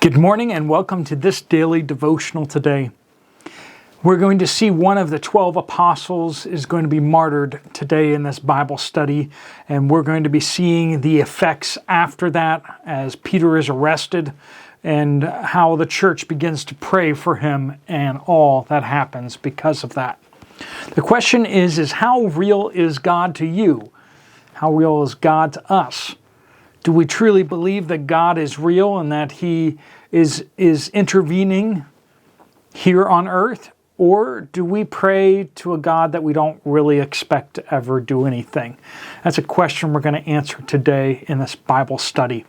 Good morning and welcome to this Daily Devotional Today. We're going to see one of the 12 apostles is going to be martyred today in this Bible study, and we're going to be seeing the effects after that as Peter is arrested and how the church begins to pray for him and all that happens because of that. The question is how real is God to you? How real is God to us? Do we truly believe that God is real and that He is intervening here on earth? Or do we pray to a God that we don't really expect to ever do anything? That's a question we're going to answer today in this Bible study.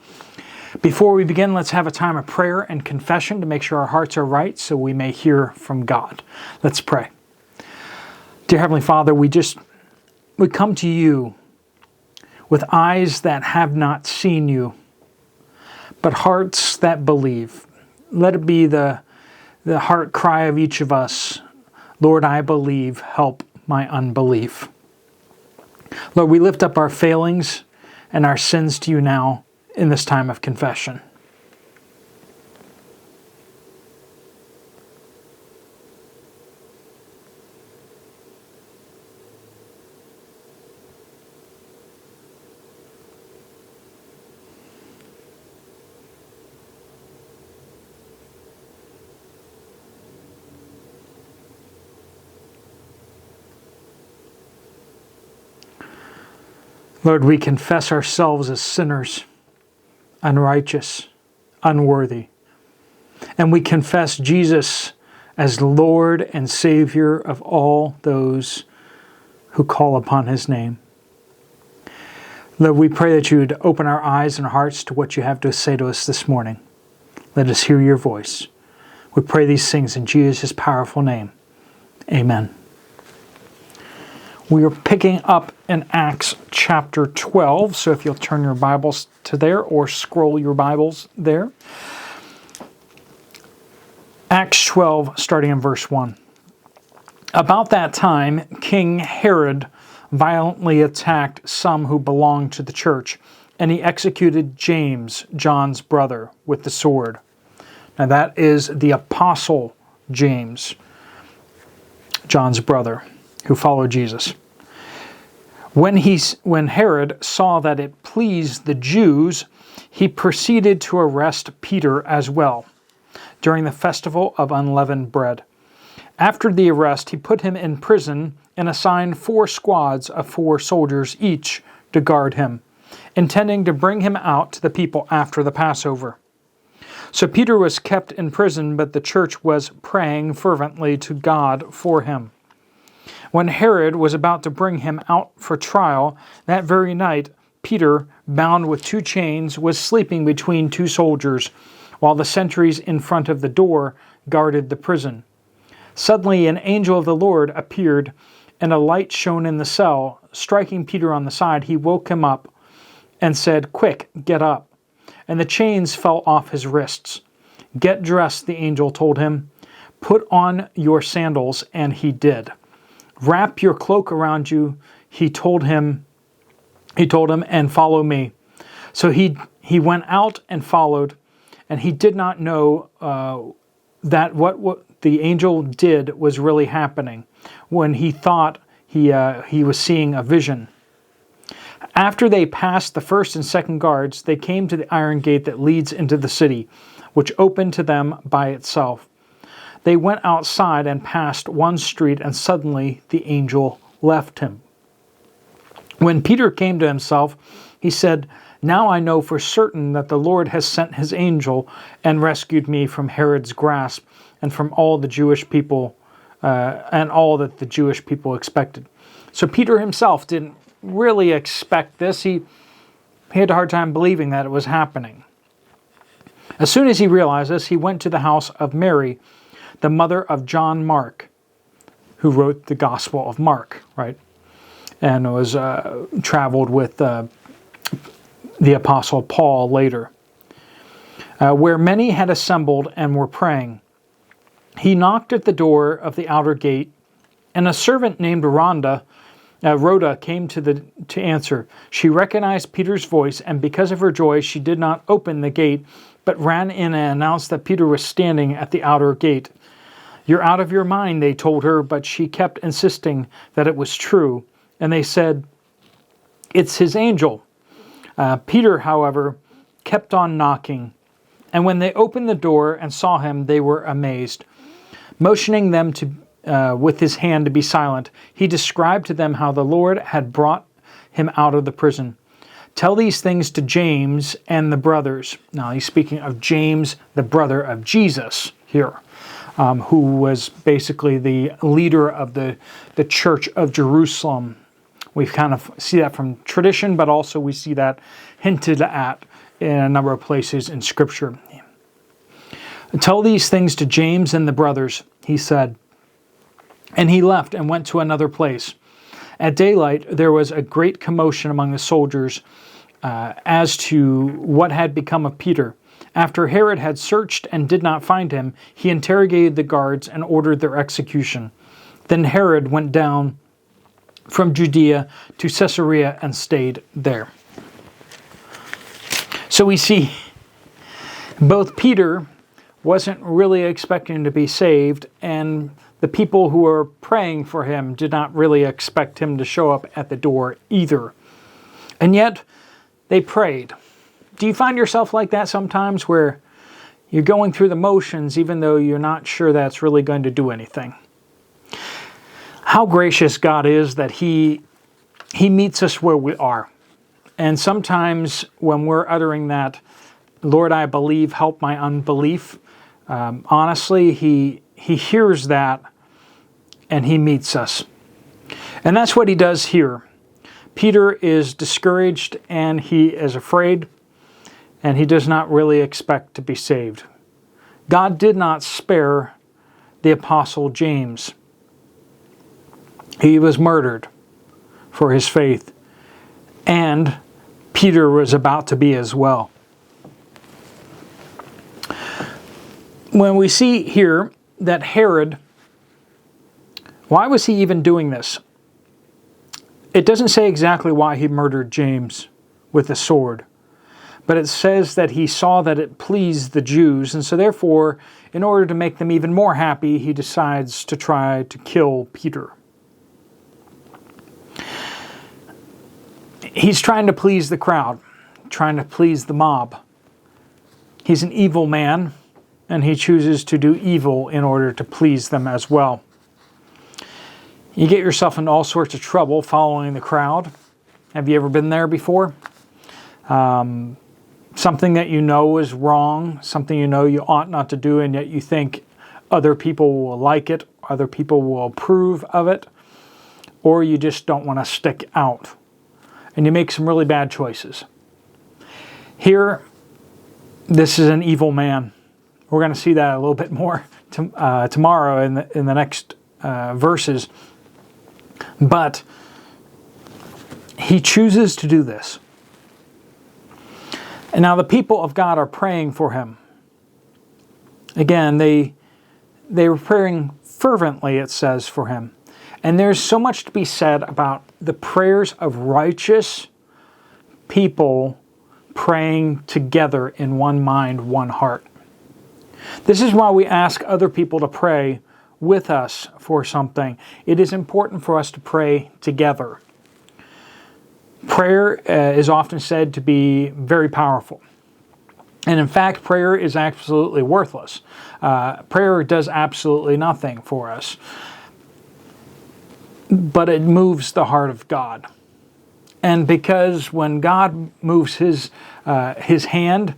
Before we begin, let's have a time of prayer and confession to make sure our hearts are right so we may hear from God. Let's pray. Dear Heavenly Father, we come to you with eyes that have not seen you, but hearts that believe. Let it be the heart cry of each of us. Lord, I believe, help my unbelief. Lord, we lift up our failings and our sins to you now in this time of confession. Lord, we confess ourselves as sinners, unrighteous, unworthy. And we confess Jesus as Lord and Savior of all those who call upon His name. Lord, we pray that you would open our eyes and hearts to what you have to say to us this morning. Let us hear your voice. We pray these things in Jesus' powerful name. Amen. We are picking up in Acts chapter 12, so if you'll turn your Bibles to there or scroll your Bibles there. Acts 12, starting in verse 1. About that time, King Herod violently attacked some who belonged to the church, and he executed James, John's brother, with the sword. Now that is the apostle James, John's brother, who followed Jesus. When Herod saw that it pleased the Jews, he proceeded to arrest Peter as well, during the festival of unleavened bread. After the arrest, he put him in prison and assigned 4 squads of 4 soldiers each to guard him, intending to bring him out to the people after the Passover. So Peter was kept in prison, but the church was praying fervently to God for him. When Herod was about to bring him out for trial, that very night, Peter, bound with 2 chains, was sleeping between 2 soldiers, while the sentries in front of the door guarded the prison. Suddenly an angel of the Lord appeared, and a light shone in the cell. Striking Peter on the side, he woke him up and said, "Quick, get up." And the chains fell off his wrists. "Get dressed," the angel told him. "Put on your sandals," and he did. "Wrap your cloak around you," he told him, "and follow me." So he went out and followed, and he did not know that what the angel did was really happening, when he thought he was seeing a vision. After they passed the first and second guards, they came to the iron gate that leads into the city, which opened to them by itself. They went outside and passed one street, and suddenly the angel left him. When Peter came to himself, he said, "Now I know for certain that the Lord has sent his angel and rescued me from Herod's grasp and from all the Jewish people and all that the Jewish people expected." So Peter himself didn't really expect this. He had a hard time believing that it was happening. As soon as he realized this, he went to the house of Mary, the mother of John Mark, who wrote the Gospel of Mark, right? And was traveled with the Apostle Paul later, where many had assembled and were praying. He knocked at the door of the outer gate, and a servant named Rhoda came to answer. She recognized Peter's voice, and because of her joy, she did not open the gate but ran in and announced that Peter was standing at the outer gate. "You're out of your mind," they told her, but she kept insisting that it was true. And they said, "It's his angel." Peter, however, kept on knocking. And when they opened the door and saw him, they were amazed. Motioning them with his hand to be silent, he described to them how the Lord had brought him out of the prison. "Tell these things to James and the brothers." Now he's speaking of James, the brother of Jesus here, who was basically the leader of the church of Jerusalem. We kind of see that from tradition, but also we see that hinted at in a number of places in Scripture. "Tell these things to James and the brothers," he said. And he left and went to another place. At daylight, there was a great commotion among the soldiers as to what had become of Peter. After Herod had searched and did not find him, he interrogated the guards and ordered their execution. Then Herod went down from Judea to Caesarea and stayed there. So we see both Peter wasn't really expecting to be saved, and the people who were praying for him did not really expect him to show up at the door either. And yet, they prayed. Do you find yourself like that sometimes, where you're going through the motions even though you're not sure that's really going to do anything? How gracious God is that He meets us where we are. And sometimes when we're uttering that, "Lord, I believe, help my unbelief," honestly, He hears that and He meets us. And that's what He does here. Peter is discouraged and he is afraid, and he does not really expect to be saved. God did not spare the Apostle James. He was murdered for his faith, and Peter was about to be as well. When we see here that Herod, why was he even doing this? It doesn't say exactly why he murdered James with a sword, but it says that he saw that it pleased the Jews, and so therefore, in order to make them even more happy, he decides to try to kill Peter. He's trying to please the crowd, trying to please the mob. He's an evil man, and he chooses to do evil in order to please them as well. You get yourself into all sorts of trouble following the crowd. Have you ever been there before? Something that you know is wrong, something you know you ought not to do, and yet you think other people will like it, other people will approve of it, or you just don't want to stick out. And you make some really bad choices. Here, this is an evil man. We're going to see that a little bit more tomorrow in the next verses. But he chooses to do this. And now the people of God are praying for him. Again, they were praying fervently, it says, for him. And there's so much to be said about the prayers of righteous people praying together in one mind, one heart. This is why we ask other people to pray with us for something. It is important for us to pray together. Prayer is often said to be very powerful. And in fact, prayer is absolutely worthless. Prayer does absolutely nothing for us. But it moves the heart of God. And because when God moves His hand,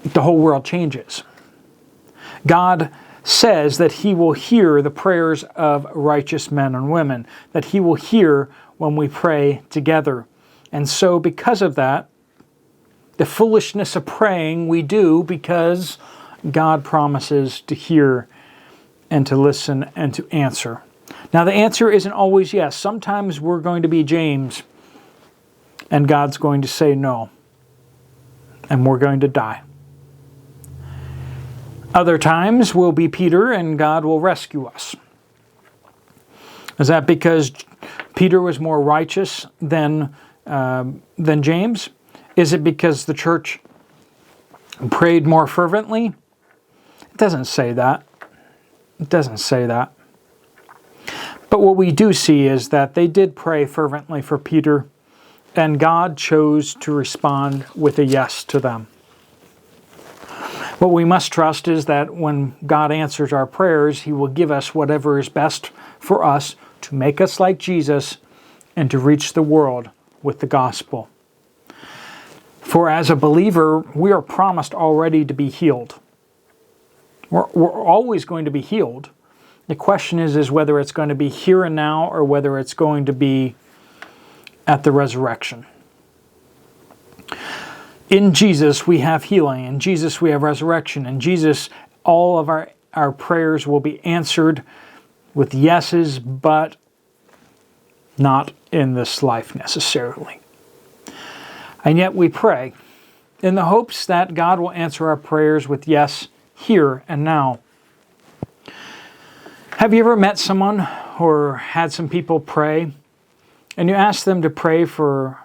the whole world changes. God says that He will hear the prayers of righteous men and women, that He will hear when we pray together. And so because of that, the foolishness of praying we do because God promises to hear and to listen and to answer. Now the answer isn't always yes. Sometimes we're going to be James and God's going to say no, and we're going to die. Other times we'll be Peter and God will rescue us. Is that because Peter was more righteous than James? Is it because the church prayed more fervently. It doesn't say that. It doesn't say that. But what we do see is that they did pray fervently for Peter, and God chose to respond with a yes to them. What we must trust is that when God answers our prayers, He will give us whatever is best for us to make us like Jesus and to reach the world with the gospel. For as a believer, we are promised already to be healed. We're always going to be healed. The question is whether it's going to be here and now or whether it's going to be at the resurrection. In Jesus, we have healing. In Jesus, we have resurrection. In Jesus, all of our prayers will be answered with yeses, but not in this life necessarily. And yet we pray in the hopes that God will answer our prayers with yes here and now. Have you ever met someone or had some people pray and you ask them to pray for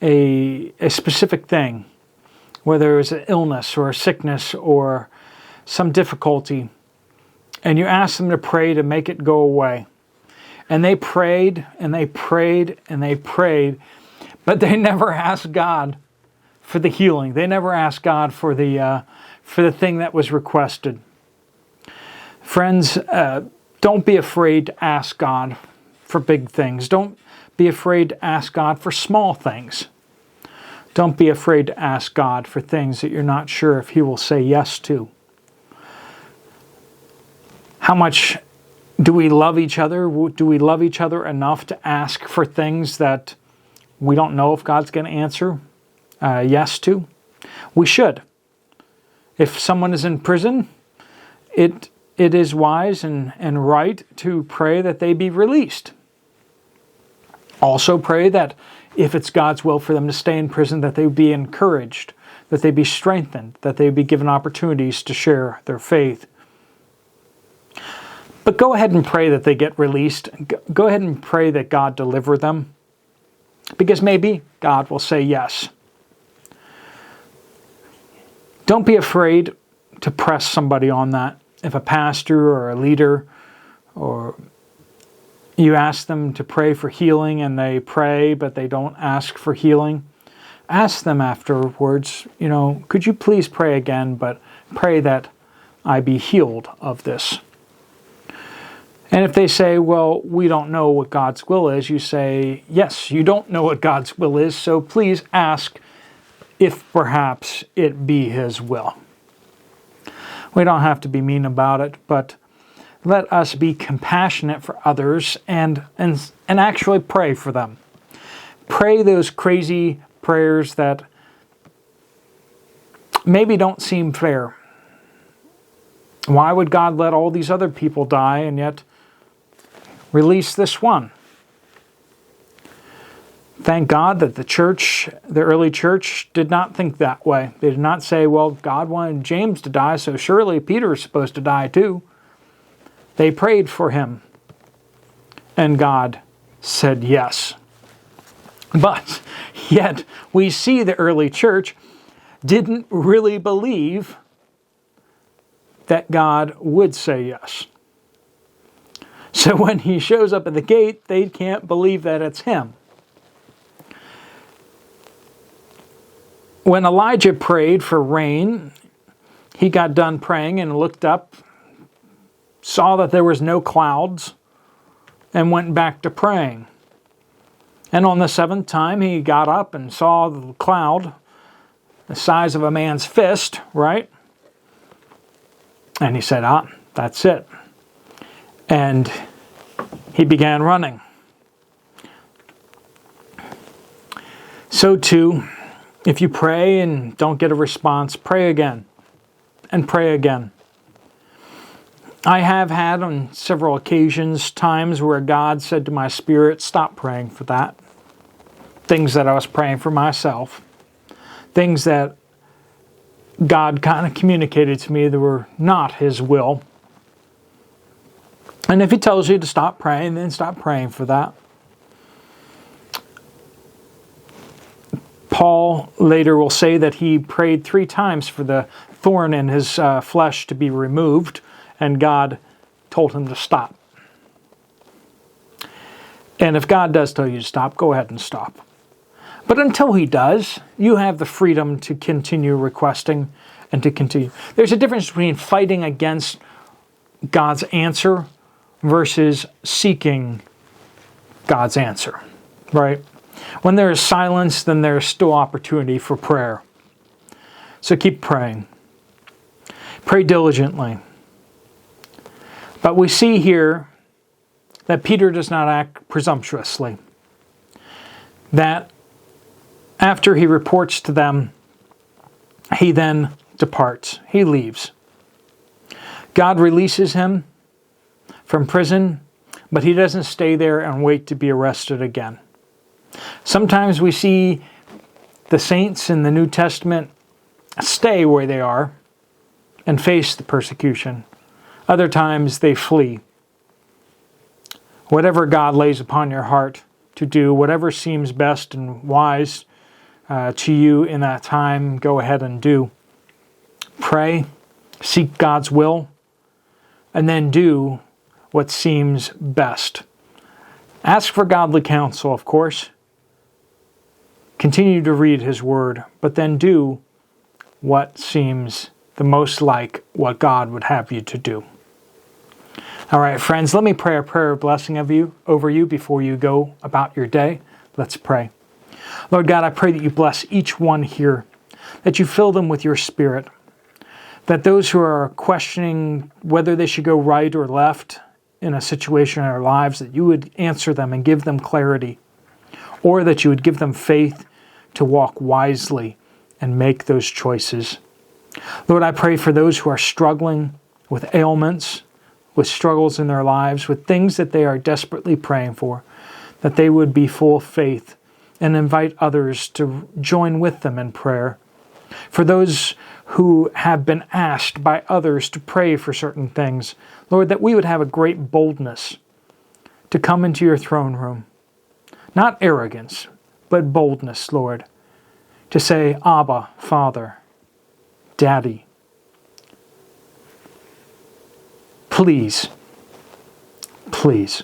a specific thing, whether it's an illness or a sickness or some difficulty, and you ask them to pray to make it go away? And they prayed and they prayed and they prayed, but they never asked God for the healing. They never asked God for the thing that was requested. Friends, don't be afraid to ask God for big things. Don't be afraid to ask God for small things. Don't be afraid to ask God for things that you're not sure if He will say yes to. How much do we love each other? Do we love each other enough to ask for things that we don't know if God's going to answer yes to? We should. If someone is in prison, it is wise and right to pray that they be released. Also pray that if it's God's will for them to stay in prison, that they be encouraged, that they be strengthened, that they be given opportunities to share their faith. But go ahead and pray that they get released. Go ahead and pray that God deliver them, because maybe God will say yes. Don't be afraid to press somebody on that. If a pastor or a leader, or you ask them to pray for healing and they pray but they don't ask for healing, ask them afterwards, could you please pray again, but pray that I be healed of this. And if they say, well, we don't know what God's will is, you say, yes, you don't know what God's will is, so please ask if perhaps it be His will. We don't have to be mean about it, but let us be compassionate for others and actually pray for them. Pray those crazy prayers that maybe don't seem fair. Why would God let all these other people die and yet release this one? Thank God that the early church, did not think that way. They did not say, well, God wanted James to die, so surely Peter is supposed to die too. They prayed for him, and God said yes. But yet, we see the early church didn't really believe that God would say yes. So when He shows up at the gate, they can't believe that it's Him. When Elijah prayed for rain, he got done praying and looked up, saw that there was no clouds, and went back to praying. And on the seventh time, he got up and saw the cloud, the size of a man's fist, right? And he said, that's it. And he began running. So too, if you pray and don't get a response, pray again and pray again. I have had on several occasions times where God said to my spirit, stop praying for that. Things that I was praying for myself. Things that God kind of communicated to me that were not His will. And if He tells you to stop praying, then stop praying for that. Paul later will say that he prayed 3 times for the thorn in his flesh to be removed, and God told him to stop. And if God does tell you to stop, go ahead and stop. But until he does, you have the freedom to continue requesting and to continue. There's a difference between fighting against God's answer versus seeking God's answer, right? When there is silence, then there is still opportunity for prayer. So keep praying. Pray diligently. But we see here that Peter does not act presumptuously. That after he reports to them, he then departs. He leaves. God releases him from prison, but he doesn't stay there and wait to be arrested again. Sometimes we see the saints in the New Testament stay where they are and face the persecution. Other times they flee. Whatever God lays upon your heart to do, whatever seems best and wise to you in that time, go ahead and do. Pray, seek God's will, and then do what seems best. Ask for godly counsel, of course. Continue to read His Word, but then do what seems the most like what God would have you to do. All right, friends, let me pray a prayer of blessing over you before you go about your day. Let's pray. Lord God, I pray that you bless each one here, that you fill them with your Spirit, that those who are questioning whether they should go right or left in a situation in their lives, that you would answer them and give them clarity, or that you would give them faith to walk wisely and make those choices. Lord, I pray for those who are struggling with ailments, with struggles in their lives, with things that they are desperately praying for, that they would be full of faith and invite others to join with them in prayer. For those who have been asked by others to pray for certain things, Lord, that we would have a great boldness to come into your throne room. Not arrogance, but boldness, Lord, to say, Abba, Father, Daddy, please, please.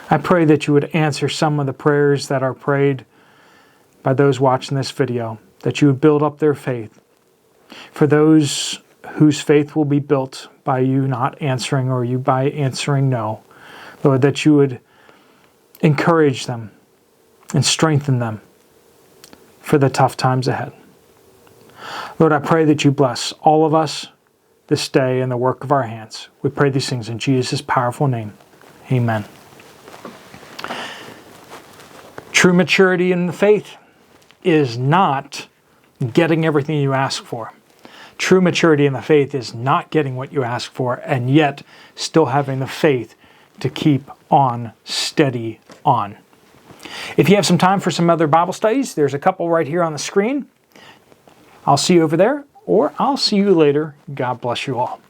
I pray that you would answer some of the prayers that are prayed by those watching this video, that you would build up their faith. For those whose faith will be built by you not answering or you by answering no, Lord, that you would encourage them and strengthen them for the tough times ahead. Lord, I pray that you bless all of us this day and the work of our hands. We pray these things in Jesus' powerful name. Amen. True maturity in the faith is not getting everything you ask for. True maturity in the faith is not getting what you ask for and yet still having the faith to keep on steady on. If you have some time for some other Bible studies, there's a couple right here on the screen. I'll see you over there, or I'll see you later. God bless you all.